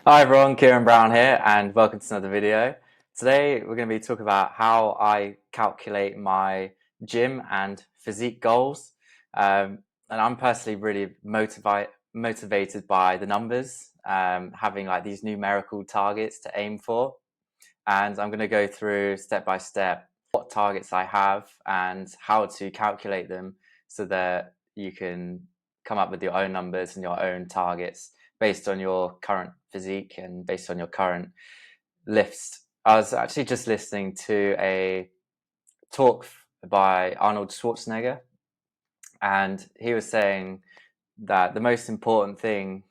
Hi everyone, Kieran Brown here, and welcome to another video. Today we're going to be talking about how I calculate my gym and physique goals. And I'm personally really motivated by the numbers, having like these numerical targets to aim for. And I'm going to go through step by step what targets I have and how to calculate them so that you can come up with your own numbers and your own targets based on your current physique and based on your current lifts. I was actually just listening to a talk by Arnold Schwarzenegger, and he was saying that the most important thing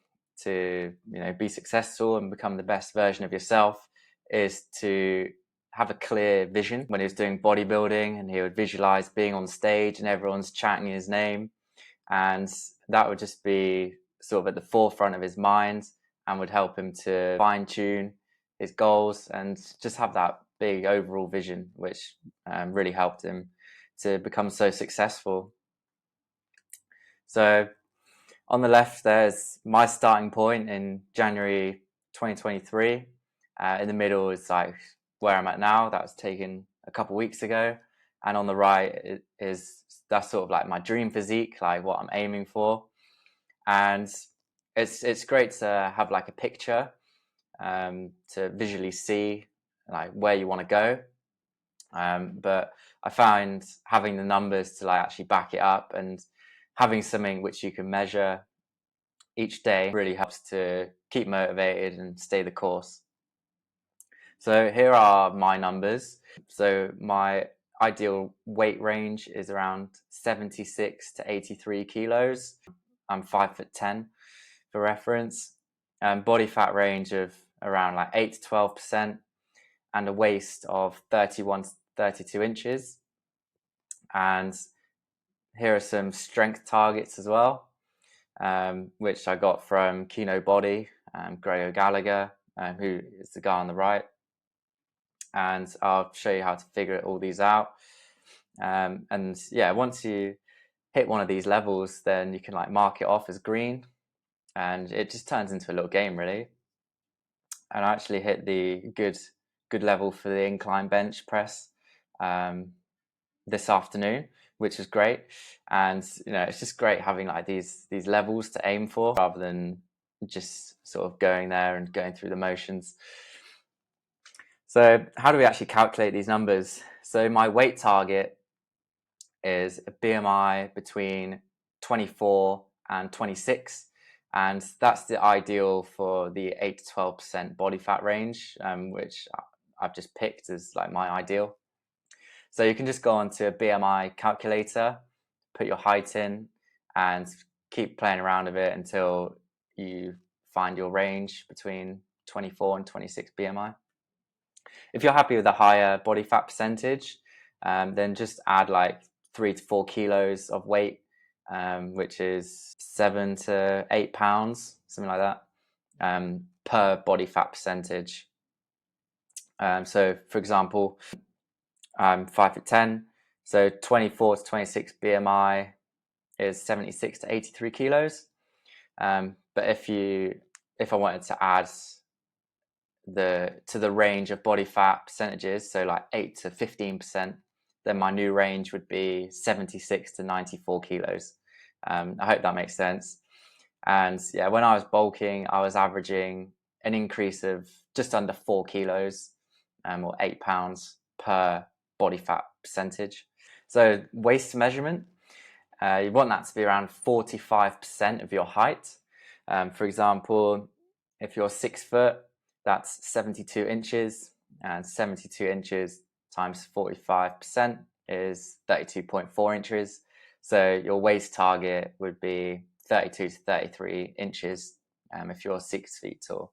to be successful and become the best version of yourself is to have a clear vision. When he was doing bodybuilding and he would visualize being on stage and everyone's chanting his name, and that would just be sort of at the forefront of his mind and would help him to fine tune his goals and just have that big overall vision, which really helped him to become so successful. So on the left, there's my starting point in January 2023. In the middle is like where I'm at now. That was taken a couple weeks ago. And on the right is that's sort of like my dream physique, like what I'm aiming for. And it's great to have like a picture to visually see like where you want to go. But I find having the numbers to like actually back it up and having something which you can measure each day really helps to keep motivated and stay the course. So here are my numbers. So my ideal weight range is around 76 to 83 kilos. I'm 5'10" for reference. Body fat range of around like 8 to 12% and a waist of 31 to 32 inches. And here are some strength targets as well, which I got from Kino Body, Gregor Gallagher, who is the guy on the right. And I'll show you how to figure all these out. And yeah, once you hit one of these levels, then you can like mark it off as green, and it just turns into a little game really. And I actually hit the good level for the incline bench press this afternoon, which was great. And it's just great having like these levels to aim for rather than just sort of going there and going through the motions. So how do we actually calculate these numbers? So my weight target is a BMI between 24 and 26, and that's the ideal for the 8 to 12% body fat range, which I've just picked as like my ideal. So you can just go onto a BMI calculator, put your height in, and keep playing around with it until you find your range between 24 and 26 BMI. If you're happy with a higher body fat percentage, then just add like 3 to 4 kilos of weight, which is 7 to 8 pounds, something like that, per body fat percentage. So for example, I'm 5'10", so 24 to 26 BMI is 76 to 83 kilos. But if I wanted to add to the range of body fat percentages, so like 8 to 15%, then my new range would be 76 to 94 kilos. I hope that makes sense. And yeah, when I was bulking, I was averaging an increase of just under 4 kilos, or 8 pounds per body fat percentage. So waist measurement, you want that to be around 45% of your height. For example, if you're 6 foot, that's 72 inches, and 72 inches times 45% is 32.4 inches. So your waist target would be 32 to 33 inches if you're 6 feet tall.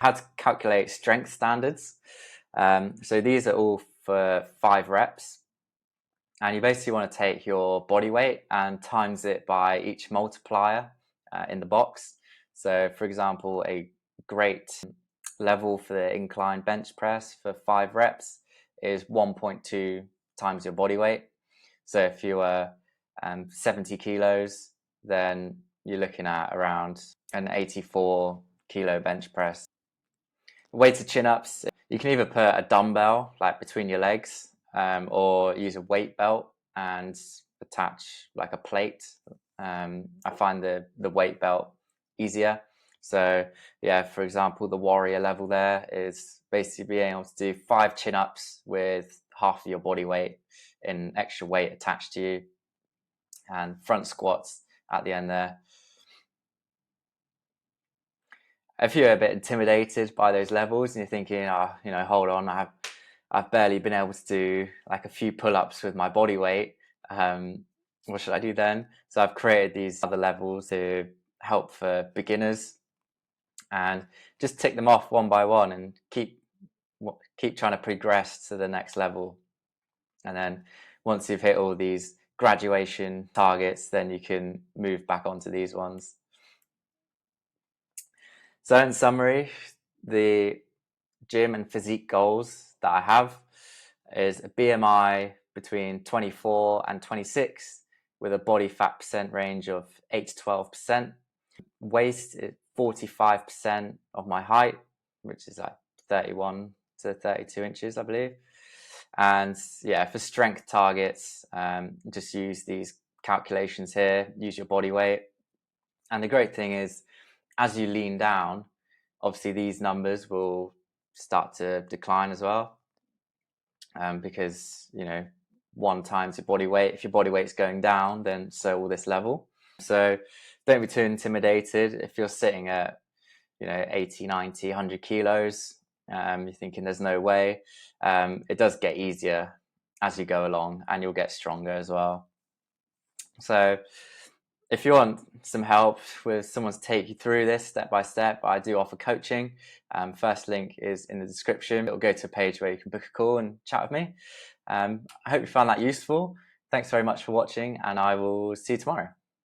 How to calculate strength standards. So these are all for 5 reps. And you basically want to take your body weight and times it by each multiplier in the box. So for example, a great level for the incline bench press for 5 reps is 1.2 times your body weight. So if you were 70 kilos, then you're looking at around an 84 kilo bench press. Weighted chin-ups, you can either put a dumbbell like between your legs, or use a weight belt and attach like a plate. I find the weight belt easier. So yeah, for example, the warrior level there is basically being able to do 5 chin-ups with half of your body weight in extra weight attached to you, and front squats at the end there. If you're a bit intimidated by those levels and you're thinking, oh, hold on, I've barely been able to do like a few pull-ups with my body weight. What should I do then? So I've created these other levels to help for beginners, and just tick them off one by one and keep trying to progress to the next level. And then once you've hit all these graduation targets, then you can move back onto these ones. So in summary, the gym and physique goals that I have is a BMI between 24 and 26 with a body fat percent range of 8 to 12%. Waist is 45% of my height, which is like 31 to 32 inches, I believe. And yeah, for strength targets, just use these calculations here, use your body weight. And the great thing is, as you lean down, obviously these numbers will start to decline as well, because 1 times your body weight. If your body weight's going down, then so will this level. So don't be too intimidated. If you're sitting at 80, 90, 100 kilos, you're thinking there's no way, it does get easier as you go along, and you'll get stronger as well. So if you want some help with someone to take you through this step by step, I do offer coaching. First link is in the description. It'll go to a page where you can book a call and chat with me. I hope you found that useful. Thanks very much for watching, and I will see you tomorrow.